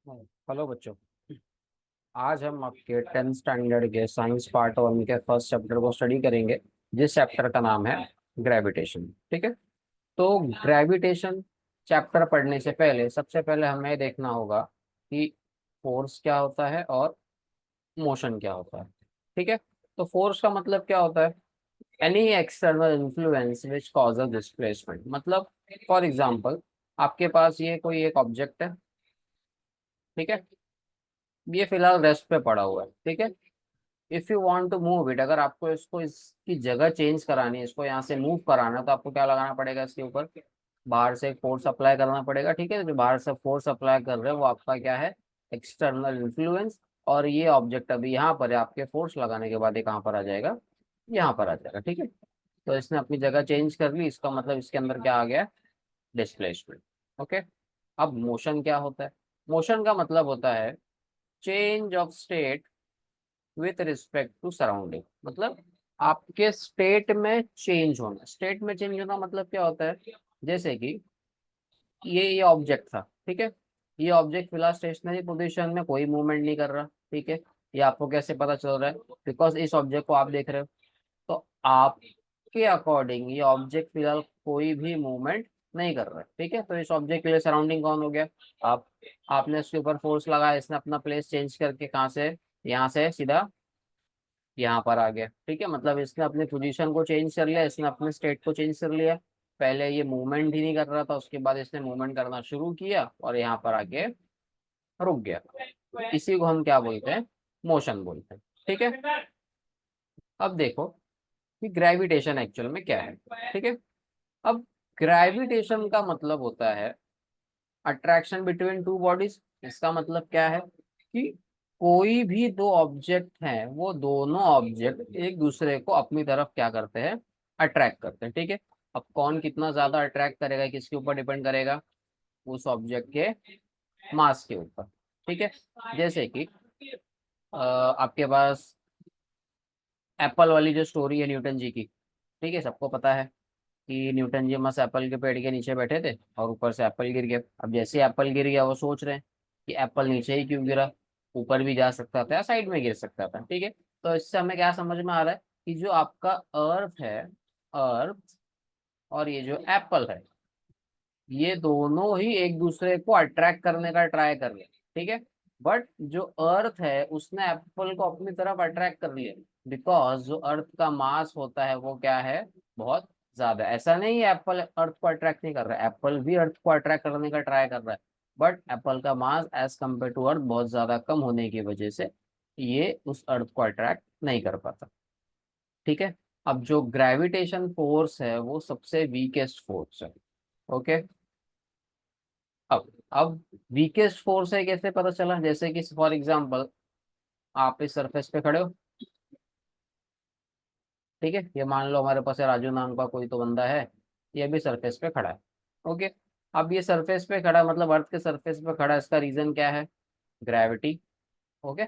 Hello बच्चों। आज हम आपके 10th स्टैंडर्ड के साइंस पार्ट 1 के फर्स्ट चैप्टर को स्टडी करेंगे, जिस चैप्टर का नाम है ग्रेविटेशन। ठीक है। तो ग्रेविटेशन चैप्टर पढ़ने से पहले सबसे पहले हमें देखना होगा कि फोर्स क्या होता है और मोशन क्या होता है। ठीक है। तो फोर्स का मतलब क्या होता है? Any external influence which causes displacement. मतलब फॉर एग्जांपल, आपके पास ये कोई एक ऑब्जेक्ट है। ठीक है। ये फिलहाल रेस्ट पे पड़ा हुआ है। ठीक है। If you want to move it, अगर आपको इसको इसकी जगह चेंज करानी है, इसको यहाँ से मूव कराना है, तो आपको क्या लगाना पड़ेगा? इसके ऊपर बाहर से एक फोर्स अप्लाई करना पड़ेगा। ठीक है। जो बाहर से फोर्स अप्लाई कर रहे हैं वो आपका क्या है? External influence. और ये ऑब्जेक्ट अभी यहाँ पर है, आपके फोर्स लगाने के बाद ये कहाँ पर आ जाएगा? यहाँ पर आ जाएगा। ठीक है। तो इसने अपनी जगह चेंज कर ली, इसका मतलब इसके अंदर क्या आ गया? डिस्प्लेसमेंट। ओके। अब मोशन क्या होता है? मोशन का मतलब होता है change of state with respect to surrounding. मतलब आपके स्टेट में चेंज होना। स्टेट में चेंज होना मतलब क्या होता है? जैसे कि ये ऑब्जेक्ट था। ठीक है। ये ऑब्जेक्ट फिलहाल स्टेशनरी पोजीशन में कोई मूवमेंट नहीं कर रहा। ठीक है। ये आपको कैसे पता चल रहा है? बिकॉज इस ऑब्जेक्ट को आप देख रहे हो। तो आपके अकॉर्डिंग ये ऑब्जेक्ट फिलहाल कोई भी मूवमेंट नहीं कर रहा है। ठीक है। तो इस ऑब्जेक्ट के लिए सराउंडिंग कौन हो गया? आप। आपने इसके ऊपर फोर्स लगाया, इसने अपना प्लेस चेंज करके कहाँ से? यहाँ से सीधा यहाँ पर आ गया। ठीक है। मतलब इसने अपनी पोजीशन को चेंज कर लिया, इसने अपने स्टेट को चेंज कर लिया। पहले ये मूवमेंट ही नहीं कर रहा था, उसके बाद इसने मूवमेंट करना शुरू किया और यहाँ पर आके रुक गया। इसी को हम क्या बोलते हैं? मोशन बोलते हैं। ठीक है। अब देखो कि ग्रेविटेशन एक्चुअल में क्या है। ठीक है। अब ग्रेविटेशन का मतलब होता है अट्रैक्शन बिटवीन टू बॉडीज। इसका मतलब क्या है कि कोई भी दो ऑब्जेक्ट हैं, वो दोनों ऑब्जेक्ट एक दूसरे को अपनी तरफ क्या करते हैं? अट्रैक्ट करते हैं। ठीक है। अब कौन कितना ज्यादा अट्रैक्ट करेगा, किसके ऊपर डिपेंड करेगा? उस ऑब्जेक्ट के मास के ऊपर। ठीक है। जैसे कि आपके पास एप्पल वाली जो स्टोरी है न्यूटन जी की। ठीक है। सबको पता है कि न्यूटन जी मस्त एप्पल के पेड़ के नीचे बैठे थे और ऊपर से एप्पल गिर गया। अब जैसे एप्पल गिर गया, वो सोच रहे हैं कि एप्पल नीचे ही क्यों गिरा, ऊपर भी जा सकता था या साइड में गिर सकता था। ठीक है। तो इससे हमें क्या समझ में आ रहा है कि जो आपका अर्थ है, अर्थ, और ये जो एप्पल है, ये दोनों ही एक दूसरे को अट्रैक्ट करने का ट्राई कर रहे हैं। ठीक है। बट जो अर्थ है उसने एप्पल को अपनी तरफ अट्रैक्ट कर लिया, बिकॉज जो अर्थ का मास होता है वो क्या है? बहुत ज्यादा। ऐसा नहीं है एप्पल अर्थ को अट्रैक्ट नहीं कर रहा है, एप्पल भी अर्थ को अट्रैक्ट करने का ट्राई कर रहा है। बट एप्पल का mass as compare to earth बहुत ज्यादा कम होने की वजह से ये उस अर्थ को अट्रैक्ट नहीं कर पाता। ठीक है। अब जो ग्रेविटेशन फोर्स है वो सबसे वीकेस्ट फोर्स है। ओके। अब वीकेस्ट फोर्स है कैसे पता चला? जैसे कि फॉर एग्जांपल, आप इस सरफेस पे खड़े हो। ठीक है। ये मान लो हमारे पास है राजू नाम का कोई तो बंदा है, ये भी सरफेस पे खड़ा है। ओके। अब ये सरफेस पे खड़ा है, मतलब अर्थ के सरफेस पे खड़ा है, इसका रीजन क्या है? ग्रेविटी। ओके।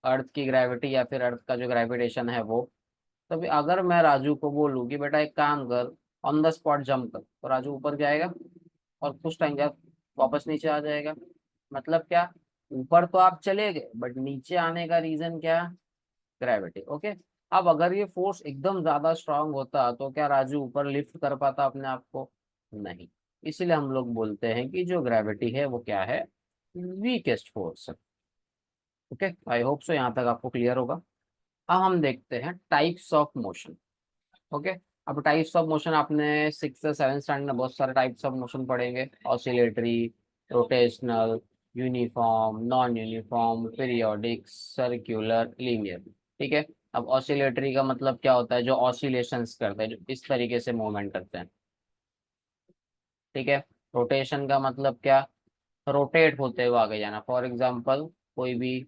अर्थ की ग्रेविटी या फिर अर्थ का जो ग्रेविटेशन है वो। तो भी अगर मैं राजू को बोलूँ कि बेटा एक काम कर, ऑन द स्पॉट जंप कर, तो राजू ऊपर जाएगा और कुछ टाइम बाद वापस नीचे आ जाएगा। मतलब क्या? ऊपर तो आप चले गए बट नीचे आने का रीजन क्या? ग्रेविटी। ओके। अब अगर ये फोर्स एकदम ज्यादा स्ट्रांग होता तो क्या राजू ऊपर लिफ्ट कर पाता अपने आप को? नहीं। इसीलिए हम लोग बोलते हैं कि जो ग्रेविटी है वो क्या है? वीकेस्ट फोर्स है। ओके। आई होप सो यहाँ तक आपको क्लियर होगा। अब हम देखते हैं टाइप्स ऑफ मोशन। ओके। अब टाइप्स ऑफ मोशन आपने 6 से 7 स्टैंडर्ड में बहुत सारे टाइप्स ऑफ मोशन पढ़ेंगे। Oscillatory, rotational, uniform, non uniform, periodic, circular, linear. ठीक है। अब ऑसिलेटरी का मतलब क्या होता है? जो ऑसिलेशंस करते हैं, जो इस तरीके से मूवमेंट करते हैं। ठीक है। रोटेशन का मतलब क्या? रोटेट होते हुए आगे जाना। फॉर एग्जाम्पल, कोई भी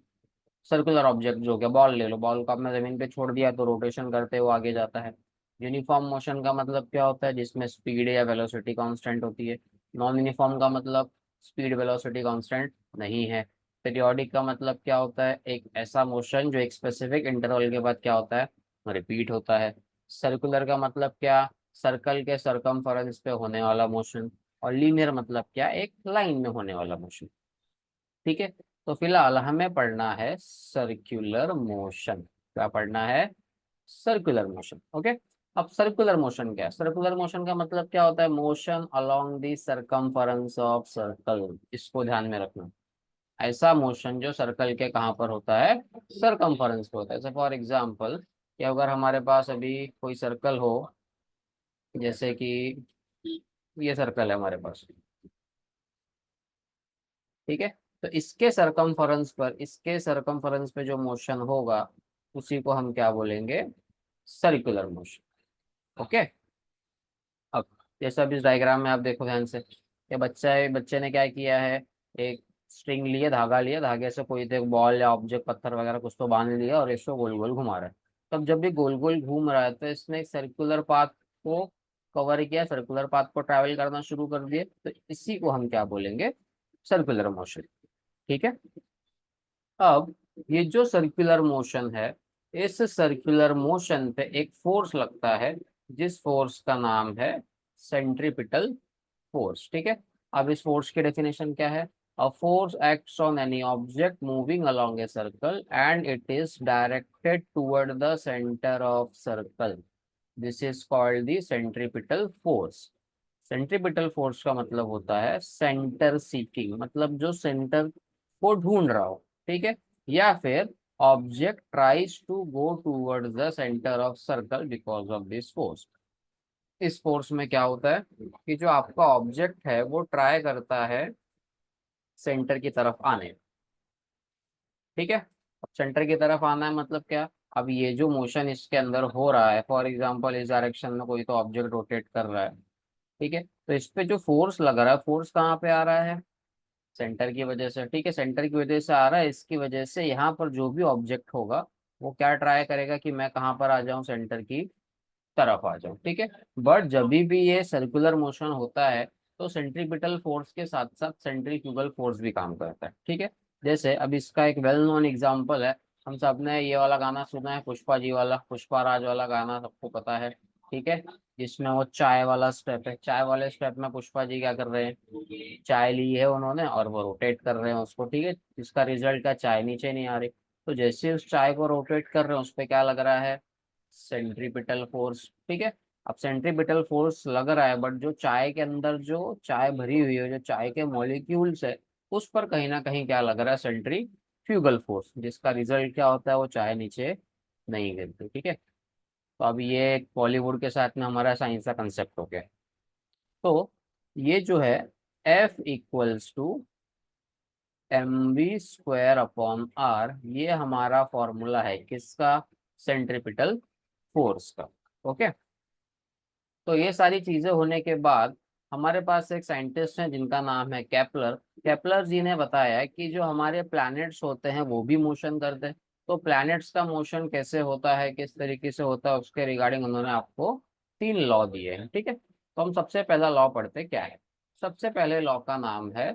सर्कुलर ऑब्जेक्ट, जो क्या बॉल ले लो, बॉल को आपने जमीन पे छोड़ दिया तो रोटेशन करते हुए आगे जाता है। यूनिफॉर्म मोशन का मतलब क्या होता है? जिसमें स्पीड या वेलोसिटी कांस्टेंट होती है। नॉन यूनिफॉर्म का मतलब स्पीड वेलोसिटी कांस्टेंट नहीं है। पीरियोडिक का मतलब क्या होता है? एक ऐसा मोशन जो एक स्पेसिफिक इंटरवल के बाद क्या होता है? रिपीट होता है। सर्कुलर का मतलब क्या? सर्कल के सरकमफेरेंस पे होने वाला मोशन। और लीनियर मतलब क्या? एक लाइन में होने वाला मोशन। ठीक है। तो फिलहाल हमें पढ़ना है सर्कुलर मोशन। क्या पढ़ना है? Circular motion. ओके। अब सर्कुलर मोशन क्या है? सर्कुलर मोशन का मतलब क्या होता है? Motion along the circumference of circle. इसको ध्यान में रखना। ऐसा मोशन जो सर्कल के कहाँ पर होता है? सरकमफेरेंस पे होता है। जैसे फॉर एग्जांपल कि अगर हमारे पास अभी कोई सर्कल हो, जैसे कि ये सर्कल है हमारे पास, ठीक है। तो इसके सरकमफेरेंस पे जो मोशन होगा उसी को हम क्या बोलेंगे? Circular motion. ओके। अब जैसे अब इस डायग्राम में आप देखो ध्यान से, ये बच्चे ने क्या किया है? एक स्ट्रिंग लिए, धागा लिया, धागे से कोई तो एक बॉल या ऑब्जेक्ट, पत्थर वगैरह कुछ तो बांध लिया और इसको गोल गोल घुमा रहा है। तब जब भी गोल गोल घूम रहा है तो इसने एक सर्कुलर पाथ को कवर किया, सर्कुलर पाथ को ट्रैवल करना शुरू कर दिए, तो इसी को हम क्या बोलेंगे? Circular motion. ठीक है। अब ये जो सर्कुलर मोशन है, इस सर्कुलर मोशन पे एक फोर्स लगता है, जिस फोर्स का नाम है सेंट्रीपिटल फोर्स। ठीक है। अब इस फोर्स की डेफिनेशन क्या है? A force acts on any object moving along a circle and it is directed toward the centre of circle. This is called the centripetal force. Centripetal force का मतलब होता है सेंटर सीकिंग, मतलब जो centre को ढूंढ रहा हो। ठीक है। या फिर object tries to go towards the centre of circle because of this force. इस फोर्स में क्या होता है कि जो आपका ऑब्जेक्ट है वो ट्राई करता है सेंटर की तरफ आने। ठीक है। अब सेंटर की तरफ आना है मतलब क्या? अब ये जो मोशन इसके अंदर हो रहा है, फॉर एग्जांपल इस डायरेक्शन में कोई तो ऑब्जेक्ट रोटेट कर रहा है, ठीक है, तो इस पे जो फोर्स लग रहा है, फोर्स कहाँ पे आ रहा है? सेंटर की वजह से। ठीक है, सेंटर की वजह से आ रहा है। इसकी वजह से यहाँ पर जो भी ऑब्जेक्ट होगा वो क्या ट्राई करेगा कि मैं कहाँ पर आ जाऊँ? सेंटर की तरफ आ जाऊँ। ठीक है। बट जब भी ये सर्कुलर मोशन होता है तो सेंट्रीपिटल फोर्स के साथ साथ सेंट्रीफ्यूगल फोर्स भी काम करता है। ठीक है। जैसे अब इसका एक वेल नोन एग्जांपल है, हम सब ने ये वाला गाना सुना है, पुष्पा जी वाला, पुष्पा राज वाला गाना सबको पता है। ठीक है। जिसमें वो चाय वाला स्टेप है, चाय वाले स्टेप में पुष्पा जी क्या कर रहे हैं? चाय ली है उन्होंने और वो रोटेट कर रहे हैं उसको। ठीक है। जिसका रिजल्ट क्या? चाय नीचे नहीं आ रही। तो जैसे उस चाय को रोटेट कर रहे हैं उस पर क्या लग रहा है? Centripetal force. ठीक है। अब सेंट्रीपिटल फोर्स लग रहा है, बट जो चाय के अंदर जो चाय भरी हुई है, जो चाय के मॉलिक्यूल्स है, उस पर कहीं ना कहीं क्या लग रहा है? सेंट्रीफ्यूगल फोर्स, जिसका रिजल्ट क्या होता है? वो चाय नीचे नहीं गिरती। ठीक है। तो अब ये एक बॉलीवुड के साथ में हमारा साइंस का कंसेप्ट हो गया। तो ये जो है F = mv² अपॉन r, ये हमारा फॉर्मूला है किसका? सेंट्रीपिटल फोर्स का। ओके। तो ये सारी चीजें होने के बाद हमारे पास एक साइंटिस्ट हैं जिनका नाम है केपलर। केपलर जी ने बताया कि जो हमारे प्लैनेट्स होते हैं वो भी मोशन करते हैं। तो प्लैनेट्स का मोशन कैसे होता है, किस तरीके से होता है, उसके रिगार्डिंग उन्होंने आपको 3 लॉ दिए हैं। ठीक है। तो हम सबसे पहला लॉ पढ़ते क्या है। सबसे पहले लॉ का नाम है,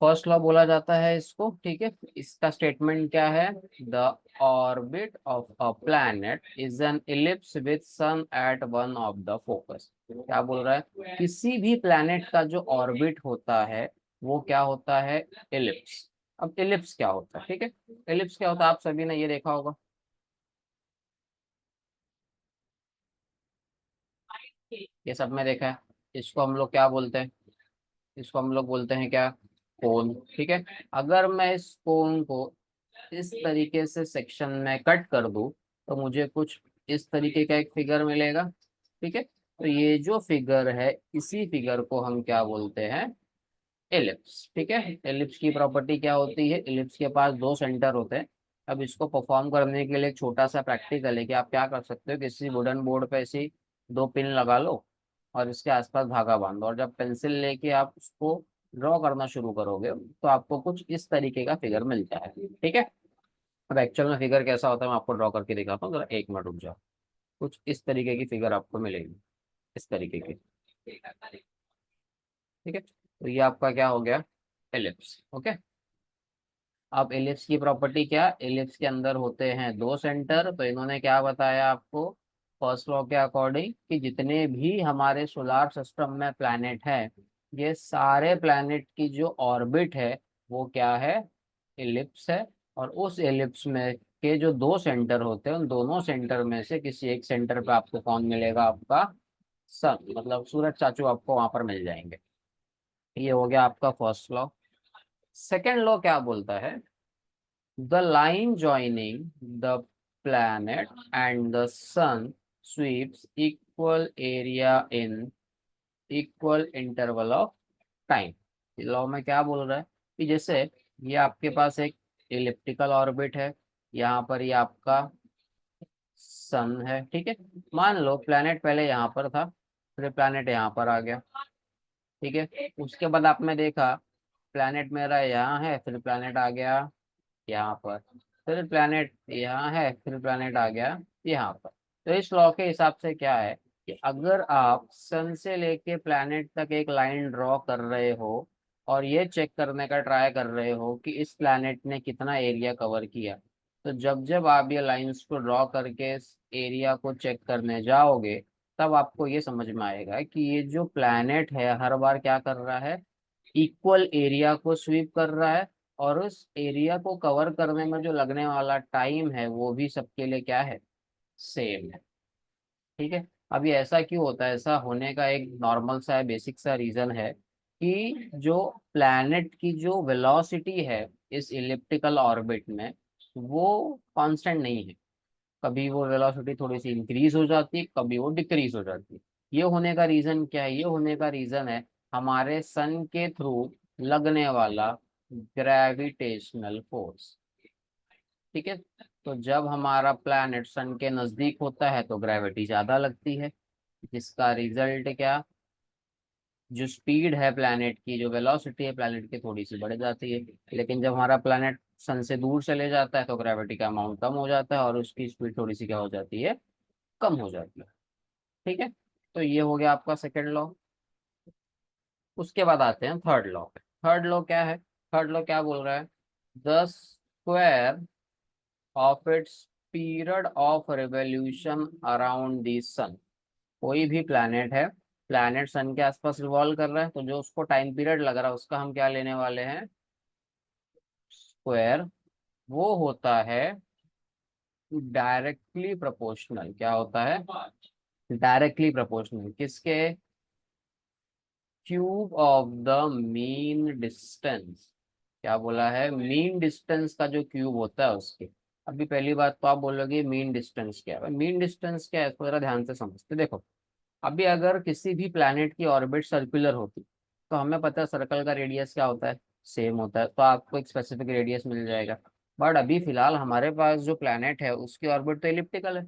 फर्स्ट लॉ बोला जाता है इसको। ठीक है। इसका स्टेटमेंट क्या है? The orbit of a planet is an ellipse with sun at one of the focus. क्या बोल रहा है? किसी भी प्लैनेट का जो ऑर्बिट होता है वो क्या होता है? इलिप्स। अब इलिप्स क्या होता है? ठीक है। इलिप्स क्या होता है? आप सभी ने ये देखा होगा, ये सब में देखा है। इसको हम लोग क्या बोलते हैं? इसको हम लोग बोलते हैं क्या? कोन। ठीक है। अगर मैं इस कोन को इस तरीके से सेक्शन में कट कर दूं तो मुझे कुछ इस तरीके का एक फिगर मिलेगा। ठीक है। तो ये जो फिगर है, इसी फिगर को हम क्या बोलते हैं? एलिप्स। ठीक है। एलिप्स की प्रॉपर्टी क्या होती है? एलिप्स के पास दो सेंटर होते हैं। अब इसको परफॉर्म करने के लिए एक छोटा सा प्रैक्टिकल है कि आप क्या कर सकते हो, किसी वुडन बोर्ड पे ऐसी 2 पिन लगा लो और इसके आसपास धागा बांध दो, और जब पेंसिल लेके आप उसको ड्रॉ करना शुरू करोगे तो आपको कुछ इस तरीके का फिगर मिलता है। ठीक है। अब एक्चुअल में फिगर कैसा होता है मैं आपको ड्रॉ करके दिखाता हूँ, जरा 1 मिनट रुक जाओ। कुछ इस तरीके की फिगर आपको मिलेगी, इस तरीके की। ठीक है। तो ये आपका क्या हो गया? एलिप्स। ओके। अब एलिप्स की प्रॉपर्टी क्या? एलिप्स के अंदर होते हैं 2 सेंटर। तो इन्होंने क्या बताया आपको? फर्स्ट लॉ के अकॉर्डिंग कि जितने भी हमारे सोलार सिस्टम में प्लैनेट है, ये सारे प्लैनेट की जो ऑर्बिट है वो क्या है? एलिप्स है, और उस एलिप्स में के जो दो सेंटर होते हैं, उन दोनों सेंटर में से किसी एक सेंटर पे आपको कौन मिलेगा? आपका सन, मतलब सूरज चाचू आपको वहां पर मिल जाएंगे। ये हो गया आपका फर्स्ट लॉ। सेकेंड लॉ क्या बोलता है? The line joining the planet and the sun sweeps equal area in equal interval of time. Law में क्या बोल रहा है कि जैसे ये आपके पास एक इलिप्टिकल ऑर्बिट है, यहाँ पर ये आपका सन है, ठीक है। मान लो प्लैनेट पहले यहाँ पर था, फिर प्लैनेट यहाँ पर आ गया, ठीक है। उसके बाद आपने देखा प्लैनेट मेरा यहाँ है, फिर प्लैनेट आ गया यहाँ पर, फिर प्लैनेट यहाँ है, फिर प्लैनेट आ गया यहाँ पर। तो इस लॉ के हिसाब से क्या है कि अगर आप सन से लेके प्लैनेट तक एक लाइन ड्रॉ कर रहे हो और ये चेक करने का ट्राई कर रहे हो कि इस प्लैनेट ने कितना एरिया कवर किया, तो जब जब आप ये लाइंस को ड्रॉ करके इस एरिया को चेक करने जाओगे, तब आपको ये समझ में आएगा कि ये जो प्लैनेट है हर बार क्या कर रहा है? इक्वल एरिया को स्वीप कर रहा है, और उस एरिया को कवर करने में जो लगने वाला टाइम है वो भी सबके लिए क्या है? सेम है, ठीक है। अभी ऐसा क्यों होता है? ऐसा होने का एक नॉर्मल सा है, बेसिक सा रीजन है कि जो प्लैनेट की जो वेलोसिटी है इस इलिप्टिकल ऑर्बिट में, वो कांस्टेंट नहीं है। कभी वो वेलोसिटी थोड़ी सी इंक्रीज हो जाती है, कभी वो डिक्रीज हो जाती है। ये होने का रीजन क्या है? ये होने का रीजन है हमारे सन के थ्रू लगने वाला ग्रेविटेशनल फोर्स, ठीक है। तो जब हमारा प्लैनेट सन के नजदीक होता है तो ग्रेविटी ज्यादा लगती है, जिसका रिजल्ट क्या? जो स्पीड है प्लैनेट की, जो वेलोसिटी है प्लैनेट की, थोड़ी सी बढ़ जाती है। लेकिन जब हमारा प्लैनेट सन से दूर चले जाता है तो ग्रेविटी का अमाउंट कम हो जाता है और उसकी स्पीड थोड़ी सी क्या हो जाती है? कम हो जाती है, ठीक है। तो ये हो गया आपका सेकेंड लॉ। उसके बाद आते हैं थर्ड लॉ पे। थर्ड लॉ क्या है? थर्ड लॉ क्या बोल रहा है? The square of its period of revolution around the sun. कोई भी प्लैनेट है, प्लैनेट सन के आसपास रिवॉल्व कर रहा है, तो जो उसको टाइम पीरियड लग रहा है उसका हम क्या लेने वाले हैं? स्क्वायर। वो होता है डायरेक्टली प्रोपोर्शनल। क्या होता है? डायरेक्टली प्रोपोर्शनल किसके? Cube of the mean distance. क्या बोला है? मीन डिस्टेंस का जो क्यूब होता है उसके। अभी पहली बात तो आप बोलोगे मीन डिस्टेंस क्या है? मीन डिस्टेंस क्या है, इसको जरा ध्यान से समझते देखो। अभी अगर किसी भी प्लैनेट की ऑर्बिट सर्कुलर होती, तो हमें पता है सर्कल का रेडियस क्या होता है? सेम होता है, तो आपको एक स्पेसिफिक रेडियस मिल जाएगा। बट अभी फिलहाल हमारे पास जो प्लैनेट है उसकी ऑर्बिट तो एलिप्टिकल है,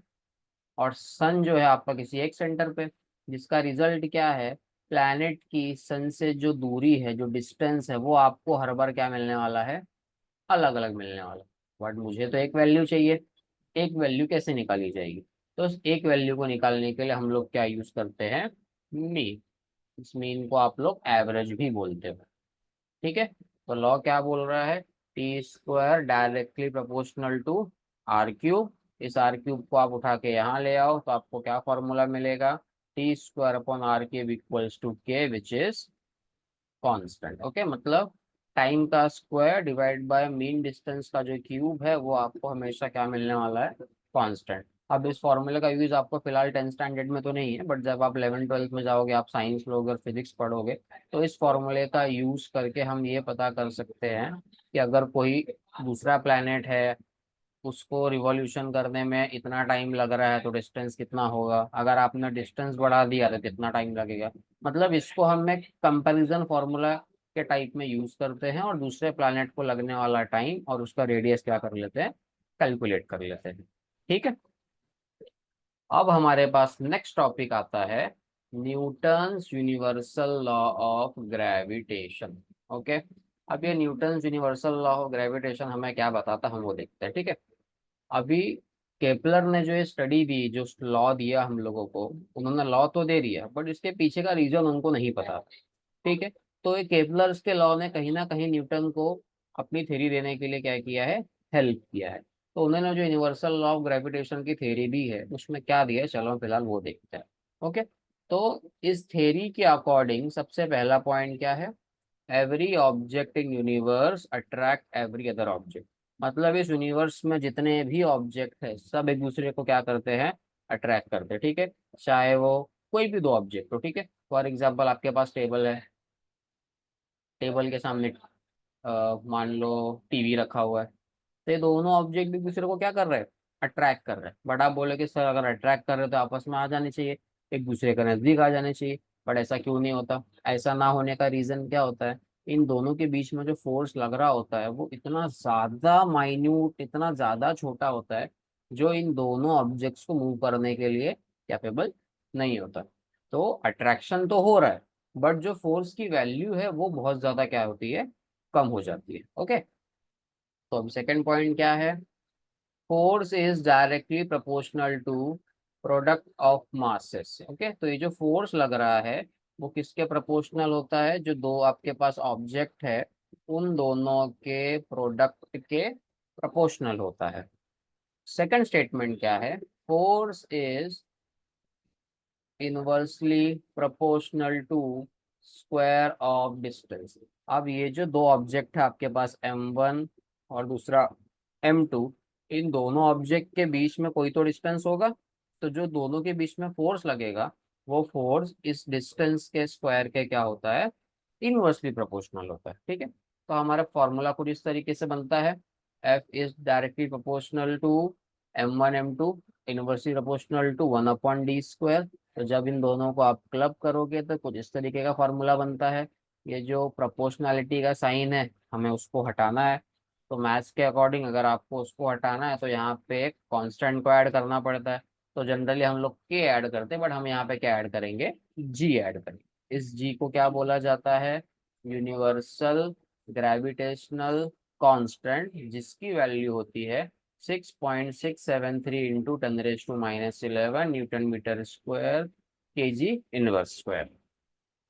और सन जो है आपका किसी एक सेंटर पे, जिसका रिजल्ट क्या है? प्लैनेट की सन से जो दूरी है, जो डिस्टेंस है, वो आपको हर बार क्या मिलने वाला है? अलग अलग मिलने वाला। बट मुझे तो एक वैल्यू चाहिए। एक वैल्यू कैसे निकाली जाएगी? तो उस एक वैल्यू को निकालने के लिए हम लोग क्या यूज करते हैं? मीन। इस मीन को आप लोग एवरेज भी बोलते हो, ठीक है। तो लॉ क्या बोल रहा है? T square directly proportional to r cube. इस आर क्यूब को आप उठा के यहाँ ले आओ तो आपको क्या फॉर्मूला मिलेगा? T square upon r cube equals to k, which is constant. Okay, मतलब टाइम का square divide by mean distance का जो क्यूब है वो आपको हमेशा क्या मिलने वाला है? कांस्टेंट। अब इस फॉर्मूले का यूज आपको फिलहाल 10th स्टैंडर्ड में तो नहीं है, बट जब आप 11th 12th में जाओगे, आप साइंस लोगे और फिजिक्स पढ़ोगे, तो इस फॉर्मूले का यूज करके हम ये पता कर सकते हैं कि अगर कोई दूसरा प्लैनेट है, उसको रिवॉल्यूशन करने में इतना टाइम लग रहा है तो डिस्टेंस कितना होगा? अगर आपने डिस्टेंस बढ़ा दिया तो कितना टाइम लगेगा? मतलब इसको हम एक कंपैरिजन फॉर्मूला के टाइप में यूज करते हैं, और दूसरे प्लैनेट को लगने वाला टाइम और उसका रेडियस क्या कर लेते हैं? कैलकुलेट कर लेते हैं, ठीक है। अब हमारे पास नेक्स्ट टॉपिक आता है Newton's universal law of gravitation. Okay, अब ये Newton's universal law of gravitation हमें क्या बताता है हम वो देखते हैं, ठीक है। अभी केपलर ने जो ये स्टडी दी, जो लॉ दिया हम लोगों को, उन्होंने लॉ तो दे दिया बट इसके पीछे का रीजन उनको नहीं पता, ठीक है। तो ये केपलर्स के लॉ ने कहीं ना कहीं न्यूटन को अपनी थ्योरी देने के लिए क्या किया है? हेल्प किया है। तो उन्होंने जो यूनिवर्सल लॉ ऑफ ग्रेविटेशन की थ्योरी दी है उसमें क्या दिया है, चलो फिलहाल वो देखते हैं। ओके, तो इस थ्योरी के अकॉर्डिंग सबसे पहला पॉइंट क्या है? Every object in universe attract every other object. मतलब इस यूनिवर्स में जितने भी ऑब्जेक्ट है सब एक दूसरे को क्या करते हैं, अट्रैक्ट करते हैं, ठीक है। चाहे वो कोई भी दो ऑब्जेक्ट हो, ठीक है। फॉर एग्जाम्पल आपके पास टेबल है, टेबल के सामने मान लो टीवी रखा हुआ है। तो ये दोनों ऑब्जेक्ट एक दूसरे को क्या कर रहे हैं, अट्रैक्ट कर रहे हैं। बट आप बोले कि सर अगर अट्रैक्ट कर रहे हैं तो आपस में आ जाने चाहिए, एक दूसरे के नजदीक आ जाने चाहिए। बट ऐसा क्यों नहीं होता? ऐसा ना होने का रीजन क्या होता है? इन दोनों के बीच में जो फोर्स लग रहा होता है वो इतना ज्यादा माइन्यूट, इतना ज्यादा छोटा होता है, जो इन दोनों ऑब्जेक्ट्स को मूव करने के लिए कैपेबल नहीं होता। तो अट्रैक्शन तो हो रहा है, बट जो फोर्स की वैल्यू है वो बहुत ज्यादा क्या होती है, कम हो जाती है। ओके। तो अब सेकंड पॉइंट क्या है? Force is directly proportional to product of masses. Okay, तो ये जो फोर्स लग रहा है वो किसके प्रोपोर्शनल होता है? जो दो आपके पास ऑब्जेक्ट है उन दोनों के प्रोडक्ट के प्रोपोर्शनल होता है। सेकंड स्टेटमेंट क्या है? Force is inversely proportional to square of distance. अब ये जो दो ऑब्जेक्ट है आपके पास M1 और दूसरा M2, इन दोनों ऑब्जेक्ट के बीच में कोई तो डिस्टेंस होगा। तो जो दोनों के बीच में फोर्स लगेगा वो फोर्स इस डिस्टेंस के स्क्वायर के क्या होता है, इनवर्सली प्रोपोर्शनल होता है, ठीक है। तो हमारा फॉर्मूला कुछ इस तरीके से बनता है, F is directly proportional to M1 M2, inversely proportional to 1/d²। तो जब इन दोनों को आप क्लब करोगे तो कुछ इस तरीके का फॉर्मूला बनता है। ये जो प्रोपोर्शनैलिटी का साइन है हमें उसको हटाना है। तो मैथ्स के अकॉर्डिंग अगर आपको उसको हटाना है तो यहाँ पे एक कांस्टेंट को ऐड करना पड़ता है। तो जनरली हम लोग के ऐड करते हैं, बट हम यहाँ पे क्या ऐड करेंगे, जी ऐड करेंगे। इस जी को क्या बोला जाता है? यूनिवर्सल ग्रेविटेशनल कांस्टेंट, जिसकी वैल्यू होती है 6.673 into 10⁻⁻11 newton metre square kg inverse square.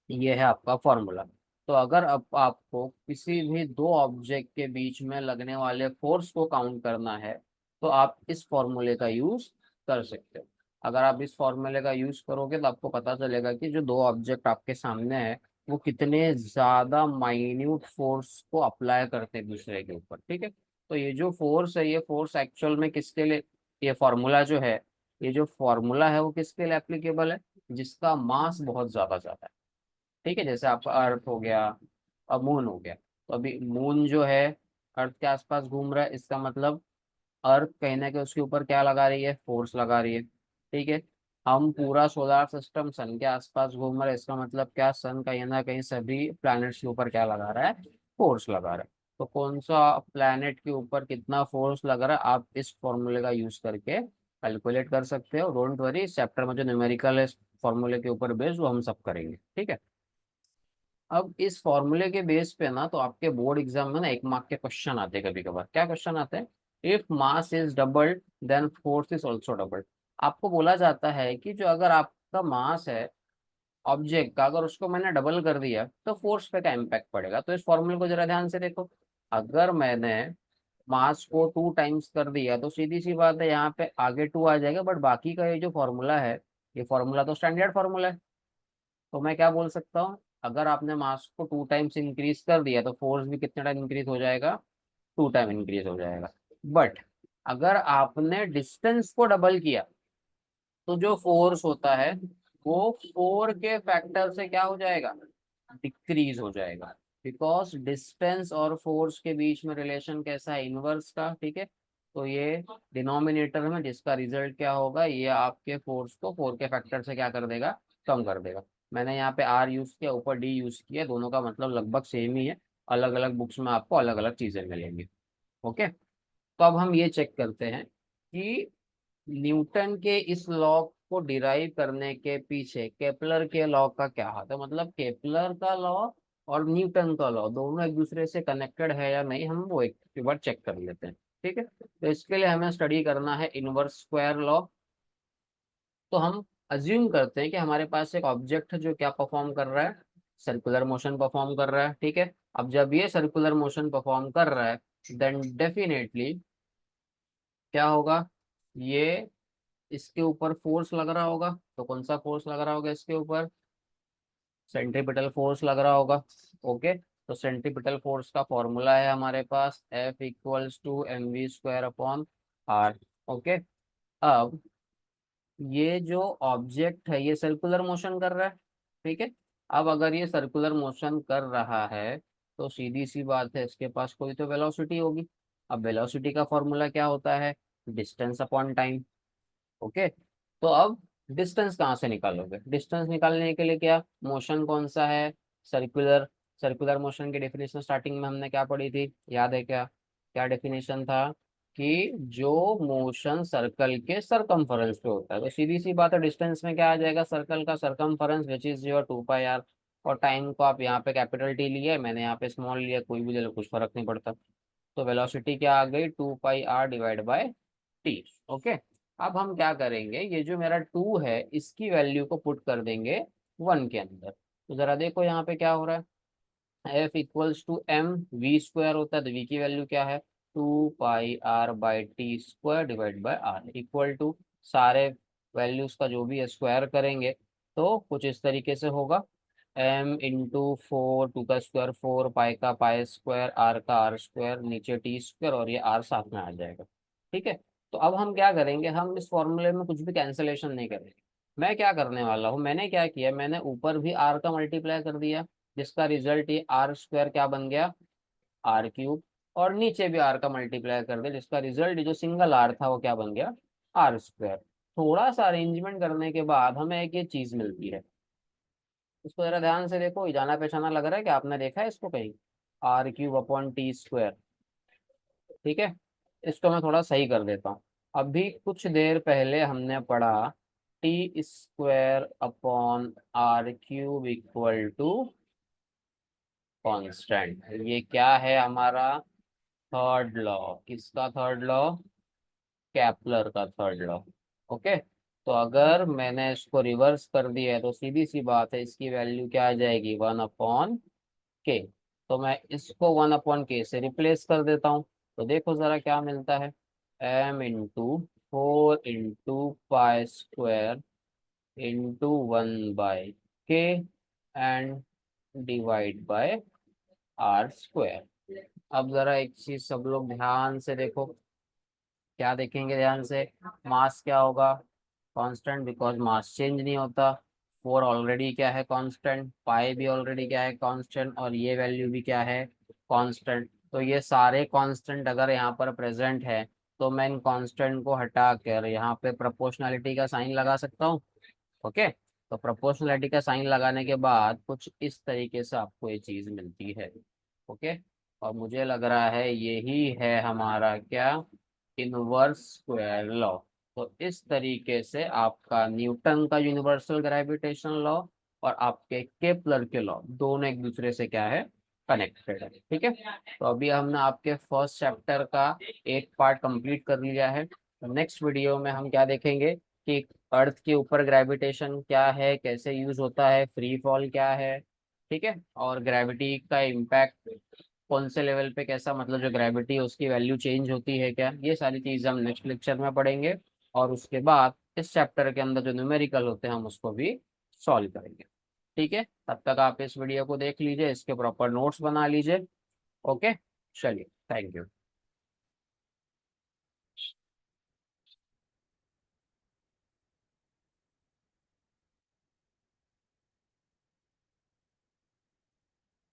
ये है आपका फॉर्मूला। तो अगर अब आपको किसी भी दो ऑब्जेक्ट के बीच में लगने वाले फोर्स को काउंट करना है तो आप इस फॉर्मूले का यूज कर सकते हो। अगर आप इस फॉर्मूले का यूज करोगे तो आपको पता चलेगा कि जो दो ऑब्जेक्ट आपके सामने है वो कितने ज्यादा माइन्यूट फोर्स को अप्लाई करते हैं दूसरे के ऊपर, ठीक है। तो ये जो फोर्स है ये फोर्स एक्चुअल में किसके लिए, ये फॉर्मूला जो है, ये जो फॉर्मूला है वो किसके लिए एप्लीकेबल है? जिसका मास बहुत ज्यादा है, ठीक है। जैसे आपका अर्थ हो गया, अब मून हो गया। तो अभी मून जो है अर्थ के आसपास घूम रहा है, इसका मतलब अर्थ कहीं ना कहीं उसके ऊपर क्या लगा रही है, फोर्स लगा रही है, ठीक है। हम पूरा सोलर सिस्टम सन के आसपास घूम रहे हैं, इसका मतलब क्या, सन कहीं ना कहीं सभी प्लैनेट्स के ऊपर क्या लगा रहा है, फोर्स लगा रहा है। तो कौन सा प्लैनेट के ऊपर कितना फोर्स लग रहा है आप इस फॉर्मूले का यूज करके कैलकुलेट कर सकते हो। डोंट वरी, इस चैप्टर में जो न्यूमेरिकल है फॉर्मूले के ऊपर बेस्ड वो हम सब करेंगे, ठीक है। अब इस फॉर्मूले के बेस पे ना तो आपके बोर्ड एग्जाम में ना 1 मार्क के क्वेश्चन आते हैं कभी कभार। क्या क्वेश्चन आते हैं? If mass is doubled then force is also doubled. आपको बोला जाता है कि जो अगर आपका मास है ऑब्जेक्ट का, अगर उसको मैंने डबल कर दिया तो फोर्स पे क्या इम्पैक्ट पड़ेगा। तो इस फॉर्मूले को जरा ध्यान से देखो। अगर मैंने मास को 2 टाइम्स कर दिया तो सीधी सी बात है यहाँ पे आगे 2 आ जाएगा, बट बाकी का ये जो फॉर्मूला है, ये फॉर्मूला तो स्टैंडर्ड फॉर्मूला है। तो मैं क्या बोल सकता हूँ, अगर आपने मास को 2 टाइम्स इंक्रीज कर दिया तो फोर्स भी कितने टाइम इंक्रीज हो जाएगा, 2 टाइम इंक्रीज हो जाएगा। बट अगर आपने डिस्टेंस को डबल किया तो जो फोर्स होता है वो 4 के फैक्टर से क्या हो जाएगा, डिक्रीज हो जाएगा। बिकॉज डिस्टेंस और फोर्स के बीच में रिलेशन कैसा है, इनवर्स का, ठीक है। तो ये डिनोमिनेटर में जिसका रिजल्ट क्या होगा, ये आपके फोर्स को 4 के फैक्टर से क्या कर देगा, कम कर देगा। मैंने यहाँ पे आर यूज किया, ऊपर डी यूज किया, दोनों का मतलब लगभग सेम ही है। अलग अलग बुक्स में आपको अलग अलग चीजें मिलेंगी। ओके। तो अब हम ये चेक करते हैं कि न्यूटन के इस लॉ को डिराइव करने के पीछे केपलर के लॉ का क्या हाथ है। मतलब केपलर का लॉ और न्यूटन का लॉ दोनों एक दूसरे से कनेक्टेड है या नहीं, हम वो एक बार चेक कर लेते हैं, ठीक है। तो इसके लिए हमें स्टडी करना है इनवर्स स्क्वायर लॉ। तो हम अज्यूम करते हैं कि हमारे पास एक ऑब्जेक्ट है जो क्या परफॉर्म कर रहा है, सर्कुलर मोशन परफॉर्म कर रहा है, ठीक है। अब जब ये सर्कुलर मोशन परफॉर्म कर रहा है देन डेफिनेटली क्या होगा, ये इसके ऊपर फोर्स लग रहा होगा। तो कौन सा फोर्स लग रहा होगा इसके ऊपर, सेंट्रीपिटल फोर्स लग रहा होगा। ओके। तो सेंट्रीपिटल फोर्स का फॉर्मूला है हमारे पास F equals to mv² upon r. Okay. अब ये जो ऑब्जेक्ट है ये सर्कुलर मोशन कर रहा है, ठीक है। अब अगर ये सर्कुलर मोशन कर रहा है तो सीधी सी बात है इसके पास कोई तो वेलोसिटी होगी। अब वेलोसिटी का फॉर्मूला क्या होता है, डिस्टेंस अपॉन टाइम। ओके। तो अब डिस्टेंस कहाँ से निकालोगे, डिस्टेंस निकालने के लिए क्या, मोशन कौन सा है, सर्कुलर। सर्कुलर मोशन की डेफिनेशन स्टार्टिंग में हमने क्या पढ़ी थी, याद है क्या, क्या डेफिनेशन था कि जो मोशन सर्कल के सरकमफेरेंस पे होता है, तो सीधी सी बात है डिस्टेंस में क्या आ जाएगा, सर्कल का circumference which is your 2 pi r. और टाइम को आप यहाँ पे कैपिटल टी लिया, मैंने यहाँ पे स्मॉल लिया, कोई भी ले लो कुछ फर्क नहीं पड़ता। तो वेलोसिटी क्या आ गई, 2 pi R divide by T. Okay. अब हम क्या करेंगे, ये जो मेरा 2 है इसकी वैल्यू को पुट कर देंगे 1 के अंदर। तो जरा देखो यहाँ पे क्या हो रहा है, F equals to M v² होता है, तो v की वैल्यू क्या है, 2 पाई आर/टी² divide by R equal to, सारे वैल्यूज का जो भी है स्क्वायर करेंगे तो कुछ इस तरीके से होगा, m इंटू 4, 2 का स्क्वायर 4, पाई का पाई², आर का r², नीचे t², और ये r साथ में आ जाएगा। ठीक है। तो अब हम क्या करेंगे, हम इस फॉर्मूले में कुछ भी कैंसिलेशन नहीं करेंगे। मैं क्या करने वाला हूँ, मैंने क्या किया, मैंने ऊपर भी r का मल्टीप्लाई कर दिया, जिसका रिजल्ट ये r² क्या बन गया, r³। और नीचे भी r का मल्टीप्लाई कर दिया, जिसका रिजल्ट जो सिंगल r था वो क्या बन गया, r²। थोड़ा सा अरेंजमेंट करने के बाद हमें एक ये चीज मिलती है, इसको जरा ध्यान से देखो, ये जाना पहचाना लग रहा है कि आपने देखा है इसको कहीं, r³ अपॉन t²। ठीक है। इसको मैं थोड़ा सही कर देता हूँ। अभी कुछ देर पहले हमने पढ़ा t² upon r³ equal to constant. ये क्या है हमारा थर्ड लॉ, किसका थर्ड लॉ, कैपलर का थर्ड लॉ। ओके। तो अगर मैंने इसको रिवर्स कर दिया है तो सीधी सी बात है इसकी वैल्यू क्या आ जाएगी, 1/k। तो मैं इसको 1/k से रिप्लेस कर देता हूँ। तो देखो जरा क्या मिलता है, m इंटू 4 इंटू पाई² into 1/k and divide by r²। अब जरा एक चीज सब लोग ध्यान से देखो, क्या देखेंगे ध्यान से, मास क्या होगा, कांस्टेंट, बिकॉज मास चेंज नहीं होता। 4 ऑलरेडी क्या है कांस्टेंट, पाई भी ऑलरेडी क्या है कांस्टेंट, और ये वैल्यू भी क्या है कांस्टेंट। तो ये सारे कांस्टेंट अगर यहाँ पर प्रेजेंट है तो मैं इन कांस्टेंट को हटा कर यहाँ पे प्रोपोर्शनैलिटी का साइन लगा सकता हूँ। ओके। तो प्रोपोर्शनैलिटी का साइन लगाने के बाद कुछ इस तरीके से आपको ये चीज मिलती है। ओके। और मुझे लग रहा है यही है हमारा क्या, इनवर्स स्क्वायर लॉ। तो इस तरीके से आपका न्यूटन का यूनिवर्सल ग्रेविटेशन लॉ और आपके केपलर के लॉ दोनों एक दूसरे से क्या है, कनेक्टेड है। ठीक है। तो अभी हमने आपके फर्स्ट चैप्टर का एक पार्ट कंप्लीट कर लिया है। नेक्स्ट वीडियो में हम क्या देखेंगे कि अर्थ के ऊपर ग्रेविटेशन क्या है, कैसे यूज होता है, फ्री फॉल क्या है, ठीक है, और ग्रेविटी का इम्पैक्ट कौन से लेवल पे कैसा, मतलब जो ग्रेविटी है उसकी वैल्यू चेंज होती है क्या, ये सारी चीजें हम नेक्स्ट लेक्चर में पढ़ेंगे। और उसके बाद इस चैप्टर के अंदर जो न्यूमेरिकल होते हैं हम उसको भी सॉल्व करेंगे। ठीक है। तब तक आप इस वीडियो को देख लीजिए, इसके प्रॉपर नोट्स बना लीजिए। ओके। चलिए, थैंक यू।